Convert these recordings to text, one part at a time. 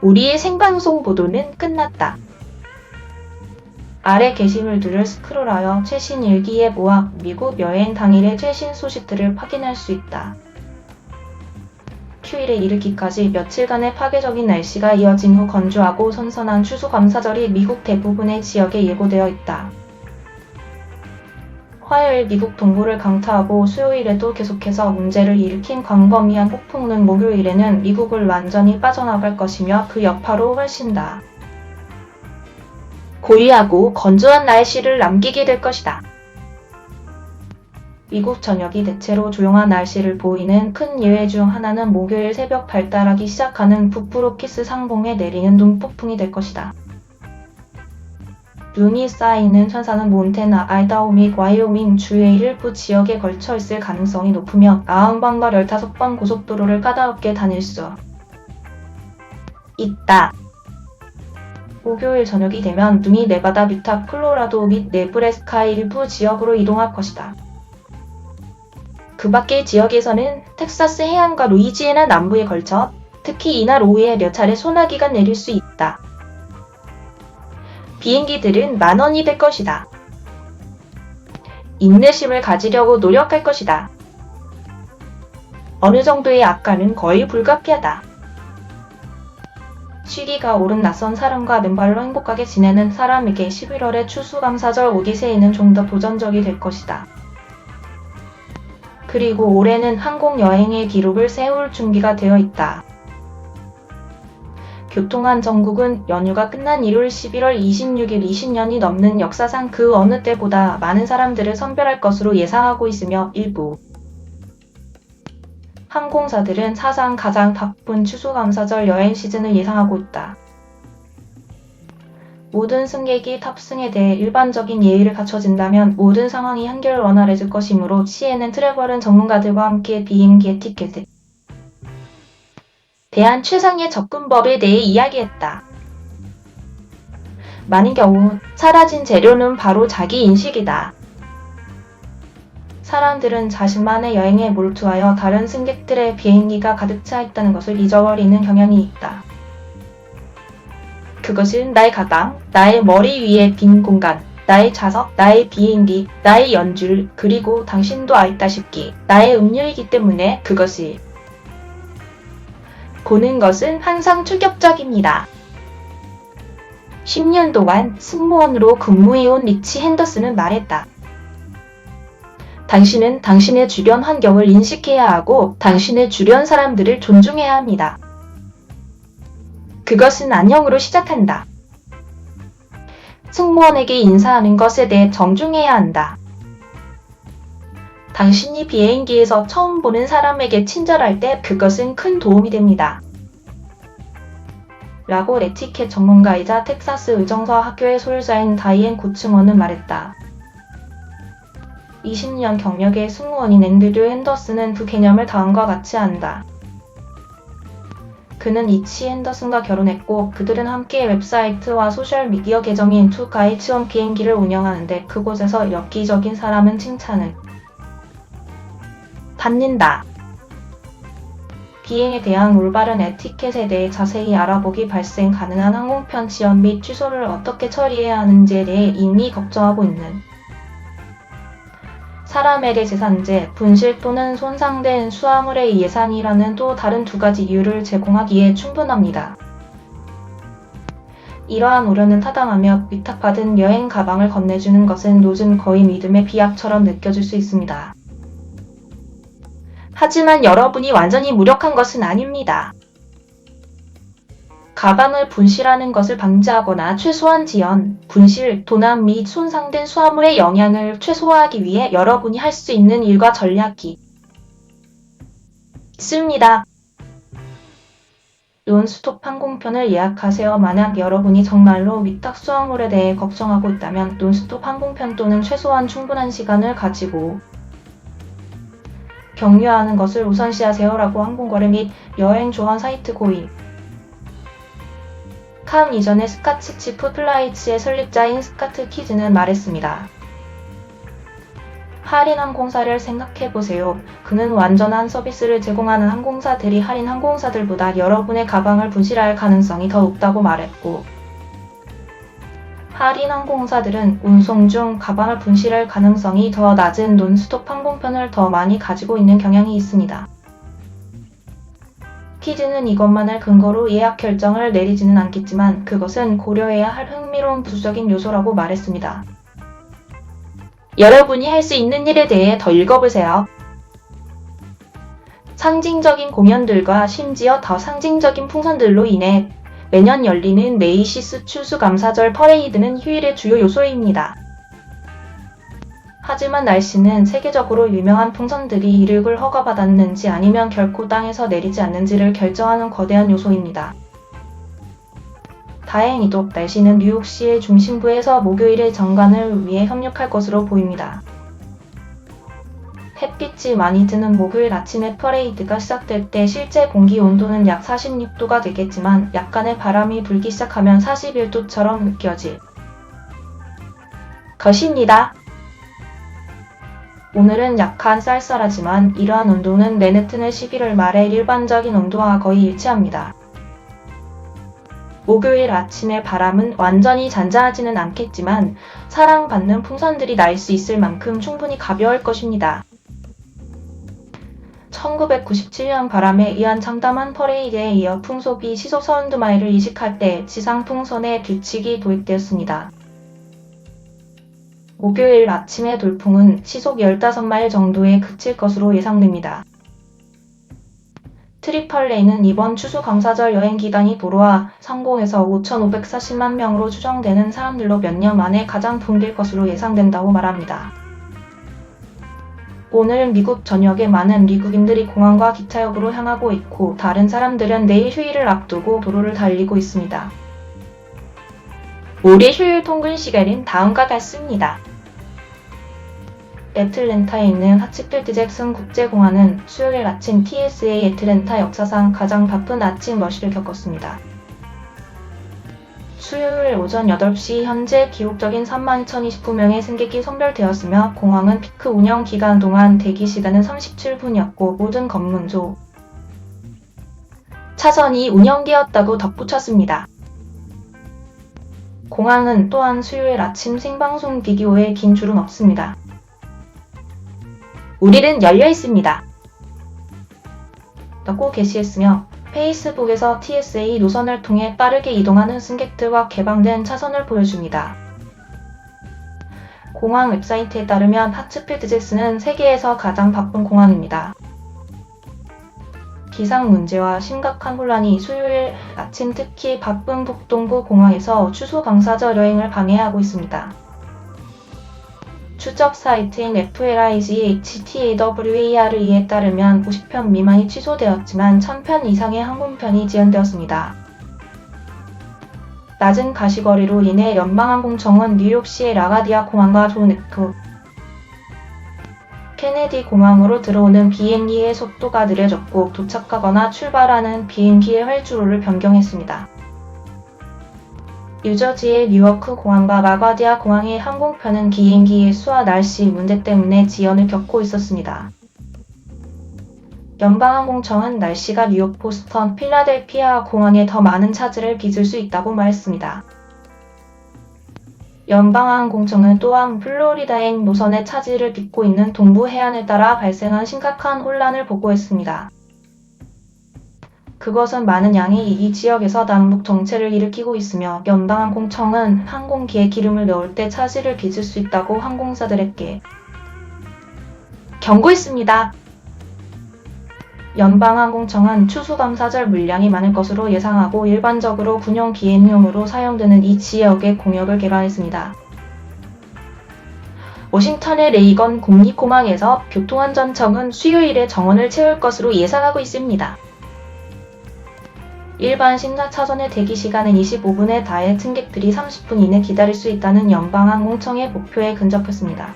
우리의 생방송 보도는 끝났다. 아래 게시물들을 스크롤하여 최신 일기에 모아 미국 여행 당일의 최신 소식들을 확인할 수 있다. 휴일에 이르기까지 며칠간의 파괴적인 날씨가 이어진 후 건조하고 선선한 추수감사절이 미국 대부분의 지역에 예고되어 있다. 화요일 미국 동부를 강타하고 수요일에도 계속해서 문제를 일으킨 광범위한 폭풍은 목요일에는 미국을 완전히 빠져나갈 것이며 그 여파로 훨씬 더 고리하고 건조한 날씨를 남기게 될 것이다. 미국 전역이 대체로 조용한 날씨를 보이는 큰 예외 중 하나는 목요일 새벽 발달하기 시작하는 북브로키스 상봉에 내리는 눈폭풍이 될 것이다. 눈이 쌓이는 현상은 몬태나, 아이다호 및 와이오밍 주의 일부 지역에 걸쳐 있을 가능성이 높으며 90번과 15번 고속도로를 까다롭게 다닐 수 있다. 목요일 저녁이 되면 눈이 네바다, 유타, 콜로라도 및 네브래스카의 일부 지역으로 이동할 것이다. 그 밖의 지역에서는 텍사스 해안과 루이지애나 남부에 걸쳐 특히 이날 오후에 몇 차례 소나기가 내릴 수 있다. 비행기들은 만원이 될 것이다. 인내심을 가지려고 노력할 것이다. 어느 정도의 악화는 거의 불가피하다. 시기가 옳은 낯선 사람과 맨발로 행복하게 지내는 사람에게 11월의 추수감사절 오디세이는 좀 더 도전적이 될 것이다. 그리고 올해는 항공여행의 기록을 세울 준비가 되어 있다. 교통안전국은 연휴가 끝난 일요일 11월 26일 20년이 넘는 역사상 그 어느 때보다 많은 사람들을 선별할 것으로 예상하고 있으며 일부 항공사들은 사상 가장 바쁜 추수감사절 여행 시즌을 예상하고 있다. 모든 승객이 탑승에 대해 일반적인 예의를 갖춰진다면 모든 상황이 한결 원활해질 것이므로 CNN 트래블은 전문가들과 함께 비행기의 티켓에 대한 최상의 접근법에 대해 이야기했다. 많은 경우 사라진 재료는 바로 자기 인식이다. 사람들은 자신만의 여행에 몰두하여 다른 승객들의 비행기가 가득 차 있다는 것을 잊어버리는 경향이 있다. 그것은 나의 가방, 나의 머리 위의 빈 공간, 나의 좌석, 나의 비행기, 나의 연줄, 그리고 당신도 알다시피 나의 음료이기 때문에 그것이 보는 것은 항상 충격적입니다. 10년 동안 승무원으로 근무해온 리치 핸더슨은 말했다. 당신은 당신의 주변 환경을 인식해야 하고 당신의 주변 사람들을 존중해야 합니다. 그것은 안녕으로 시작한다. 승무원에게 인사하는 것에 대해 정중해야 한다. 당신이 비행기에서 처음 보는 사람에게 친절할 때 그것은 큰 도움이 됩니다. 라고 에티켓 전문가이자 텍사스 의정서 학교의 소유자인 다이앤 고츠먼은 말했다. 20년 경력의 승무원인 앤드류 핸더슨은 그 개념을 다음과 같이 안다. 그는 리치 핸더슨과 결혼했고 그들은 함께 웹사이트와 소셜미디어 계정인 투가의 체험 비행기를 운영하는데 그곳에서 엽기적인 사람은 칭찬을 받는다. 비행에 대한 올바른 에티켓에 대해 자세히 알아보기 발생 가능한 항공편 지연 및 취소를 어떻게 처리해야 하는지에 대해 이미 걱정하고 있는 사람에게 재산재, 분실 또는 손상된 수화물의 예산이라는 또 다른 두 가지 이유를 제공하기에 충분합니다. 이러한 우려는 타당하며 위탁받은 여행 가방을 건네주는 것은 요즘 거의 믿음의 비약처럼 느껴질 수 있습니다. 하지만 여러분이 완전히 무력한 것은 아닙니다. 가방을 분실하는 것을 방지하거나 최소한 지연, 분실, 도난 및 손상된 수화물의 영향을 최소화하기 위해 여러분이 할 수 있는 일과 전략이 있습니다. 논스톱 항공편을 예약하세요. 만약 여러분이 정말로 위탁 수화물에 대해 걱정하고 있다면 논스톱 항공편 또는 최소한 충분한 시간을 가지고 격려하는 것을 우선시하세요라고 항공거래 및 여행 조언 사이트 고인 캄 이전의 스카치 치프 플라이츠의 설립자인 스카트 키즈는 말했습니다. 할인 항공사를 생각해보세요. 그는 완전한 서비스를 제공하는 항공사들이 할인 항공사들보다 여러분의 가방을 분실할 가능성이 더 높다고 말했고, 할인 항공사들은 운송 중 가방을 분실할 가능성이 더 낮은 논스톱 항공편을 더 많이 가지고 있는 경향이 있습니다. 퀴즈는 이것만을 근거로 예약 결정을 내리지는 않겠지만 그것은 고려해야 할 흥미로운 부수적인 요소라고 말했습니다. 여러분이 할 수 있는 일에 대해 더 읽어보세요. 상징적인 공연들과 심지어 더 상징적인 풍선들로 인해 매년 열리는 메이시스 추수감사절 퍼레이드는 휴일의 주요 요소입니다. 하지만 날씨는 세계적으로 유명한 풍선들이 이륙을 허가받았는지 아니면 결코 땅에서 내리지 않는지를 결정하는 거대한 요소입니다. 다행히도 날씨는 뉴욕시의 중심부에서 목요일의 정관을 위해 협력할 것으로 보입니다. 햇빛이 많이 드는 목요일 아침에 퍼레이드가 시작될 때 실제 공기 온도는 약 46도가 되겠지만 약간의 바람이 불기 시작하면 41도처럼 느껴질 것입니다. 오늘은 약간 쌀쌀하지만 이러한 온도는 맨해튼의 11월 말의 일반적인 온도와 거의 일치합니다. 목요일 아침의 바람은 완전히 잔잔하지는 않겠지만 사랑받는 풍선들이 날 수 있을 만큼 충분히 가벼울 것입니다. 1997년 바람에 의한 참담한 퍼레이드에 이어 풍속이 시속 32마일을 이식할 때 지상 풍선의 규칙이 도입되었습니다. 목요일 아침의 돌풍은 시속 15마일 정도에 그칠 것으로 예상됩니다. 트리펄레이는 이번 추수감사절 여행 기간이 도로와 상공에서 5,540만 명으로 추정되는 사람들로 몇 년 만에 가장 붐빌 것으로 예상된다고 말합니다. 오늘 미국 전역에 많은 미국인들이 공항과 기차역으로 향하고 있고 다른 사람들은 내일 휴일을 앞두고 도로를 달리고 있습니다. 올해 휴일 통근 시간은 다음과 같습니다. 애틀랜타에 있는 하츠필드 잭슨 국제공항은 수요일 아침 TSA 애틀랜타 역사상 가장 바쁜 아침 러시를 겪었습니다. 수요일 오전 8시 현재 기록적인 32,029명의 승객이 선별되었으며 공항은 피크 운영 기간 동안 대기 시간은 37분이었고 모든 검문소 차선이 운영되었다고 덧붙였습니다. 공항은 또한 수요일 아침 생방송 비디오에 긴 줄은 없습니다. 우리는 열려 있습니다. 라고 게시했으며 페이스북에서 TSA 노선을 통해 빠르게 이동하는 승객들과 개방된 차선을 보여줍니다. 공항 웹사이트에 따르면 하츠필드 잭슨은 세계에서 가장 바쁜 공항입니다. 기상 문제와 심각한 혼란이 수요일 아침 특히 바쁜 북동부 공항에서 추수감사절 여행을 방해하고 있습니다. 추적 사이트인 FLIGHTAWAR에 따르면 50편 미만이 취소되었지만 1000편 이상의 항공편이 지연되었습니다. 낮은 가시거리로 인해 연방항공청은 뉴욕시의 라가디아 공항과 존 F. 케네디 공항으로 들어오는 비행기의 속도가 느려졌고 도착하거나 출발하는 비행기의 활주로를 변경했습니다. 뉴저지의 뉴워크 공항과 라가디아 공항의 항공편은 비행기의 수와 날씨 문제 때문에 지연을 겪고 있었습니다. 연방항공청은 날씨가 뉴욕, 보스턴, 필라델피아 공항에 더 많은 차질을 빚을 수 있다고 말했습니다. 연방항공청은 또한 플로리다행 노선에 차질을 빚고 있는 동부 해안을 따라 발생한 심각한 혼란을 보고했습니다. 그것은 많은 양이 이 지역에서 남북 정체를 일으키고 있으며 연방항공청은 항공기에 기름을 넣을 때 차질을 빚을 수 있다고 항공사들에게 경고했습니다. 연방항공청은 추수감사절 물량이 많을 것으로 예상하고 일반적으로 군용 비행용으로 사용되는 이 지역의 공역을 개방했습니다. 워싱턴의 레이건 국립공항에서 교통안전청은 수요일에 정원을 채울 것으로 예상하고 있습니다. 일반 심사 차선의 대기 시간은 25분에 달해 승객들이 30분 이내 기다릴 수 있다는 연방항공청의 목표에 근접했습니다.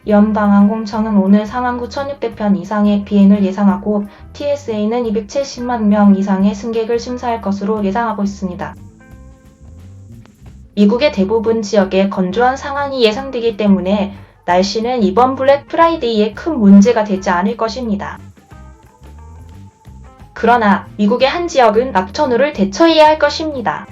연방항공청은 오늘 상항구 1,600편 이상의 비행을 예상하고 TSA는 270만 명 이상의 승객을 심사할 것으로 예상하고 있습니다. 미국의 대부분 지역에 건조한 상황이 예상되기 때문에 날씨는 이번 블랙 프라이데이에 큰 문제가 되지 않을 것입니다. 그러나 미국의 한 지역은 낙천우를 대처해야 할 것입니다.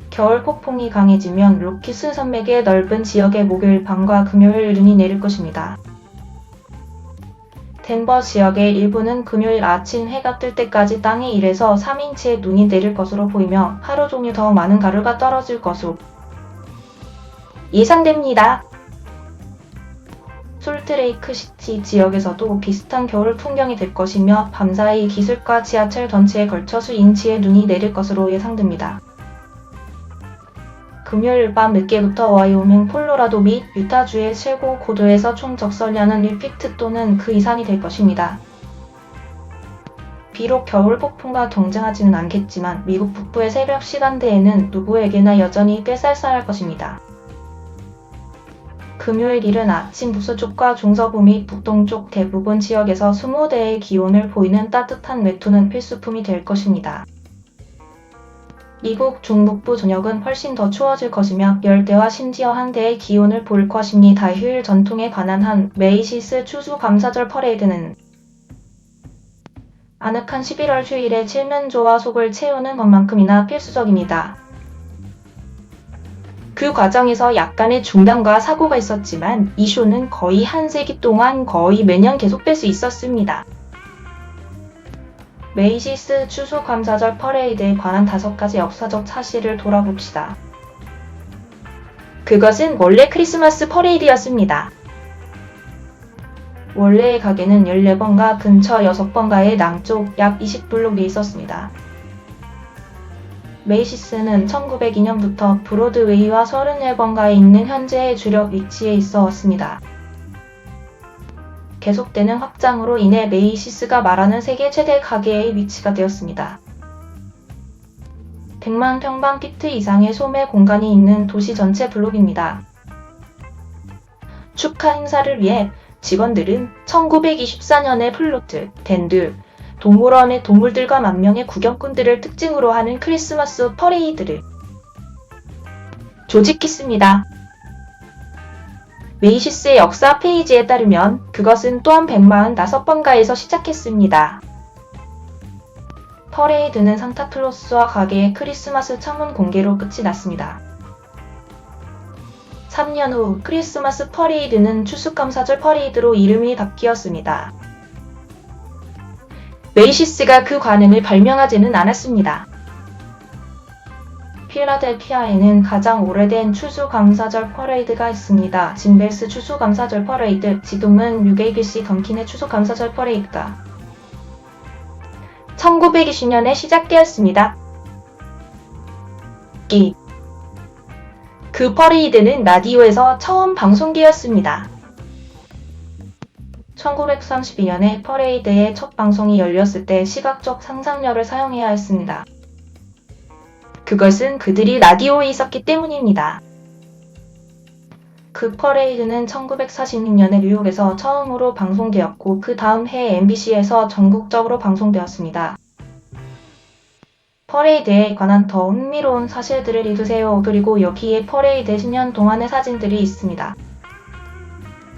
겨울 폭풍이 강해지면 로키스 산맥의 넓은 지역에 목요일 밤과 금요일 눈이 내릴 것입니다. 덴버 지역의 일부는 금요일 아침 해가 뜰 때까지 땅에 1에서 3인치의 눈이 내릴 것으로 보이며 하루 종일 더 많은 가루가 떨어질 것으로 예상됩니다. 솔트레이크 시티 지역에서도 비슷한 겨울 풍경이 될 것이며 밤사이 기슭과 지하철 전체에 걸쳐 수인치의 눈이 내릴 것으로 예상됩니다. 금요일 밤 늦게부터 와이오밍, 콜로라도 및 유타주의 최고 고도에서 총 적설량은 1피트 또는 그 이상이 될 것입니다. 비록 겨울 폭풍과 경쟁하지는 않겠지만 미국 북부의 새벽 시간대에는 누구에게나 여전히 꽤 쌀쌀할 것입니다. 금요일 이른 아침 북서쪽과 중서부 및 북동쪽 대부분 지역에서 20대의 기온을 보이는 따뜻한 외투는 필수품이 될 것입니다. 미국 중북부 전역은 훨씬 더 추워질 것이며 열대와 심지어 한대의 기온을 보일 것입니다. 휴일 전통에 관한 한 메이시스 추수감사절 퍼레이드는 아늑한 11월 휴일에 칠면조와 속을 채우는 것만큼이나 필수적입니다. 그 과정에서 약간의 중단과 사고가 있었지만 이 쇼는 거의 한 세기 동안 거의 매년 계속될 수 있었습니다. 메이시스 추수감사절 퍼레이드에 관한 5가지 역사적 사실을 돌아봅시다. 그것은 원래 크리스마스 퍼레이드였습니다. 원래의 가게는 14번가 근처 6번가의 남쪽 약 20블록에 있었습니다. 메이시스는 1902년부터 브로드웨이와 34번가에 있는 현재의 주력 위치에 있어 왔습니다. 계속되는 확장으로 인해 메이시스가 말하는 세계 최대 가게의 위치가 되었습니다. 100만 평방피트 이상의 소매 공간이 있는 도시 전체 블록입니다. 축하 행사를 위해 직원들은 1924년에 플로트, 댄드, 동물원의 동물들과 만명의 구경꾼들을 특징으로 하는 크리스마스 퍼레이드를 조직했습니다. 메이시스의 역사 페이지에 따르면 그것은 또한 145번가에서 시작했습니다. 퍼레이드는 산타클로스와 가게의 크리스마스 창문 공개로 끝이 났습니다. 3년 후 크리스마스 퍼레이드는 추수감사절 퍼레이드로 이름이 바뀌었습니다. 메이시스가 그 관행을 발명하지는 않았습니다. 필라델피아에는 가장 오래된 추수감사절 퍼레이드가 있습니다. 진벨스 추수감사절 퍼레이드, 지금은 UABC 던킨의 추수감사절 퍼레이드가 1920년에 시작되었습니다. 그 퍼레이드는 라디오에서 처음 방송되었습니다. 1932년에 퍼레이드의 첫 방송이 열렸을 때 시각적 상상력을 사용해야 했습니다. 그것은 그들이 라디오에 있었기 때문입니다. 그 퍼레이드는 1946년에 뉴욕에서 처음으로 방송되었고 그 다음 해 MBC에서 전국적으로 방송되었습니다. 퍼레이드에 관한 더 흥미로운 사실들을 읽으세요. 그리고 여기에 퍼레이드 10년 동안의 사진들이 있습니다.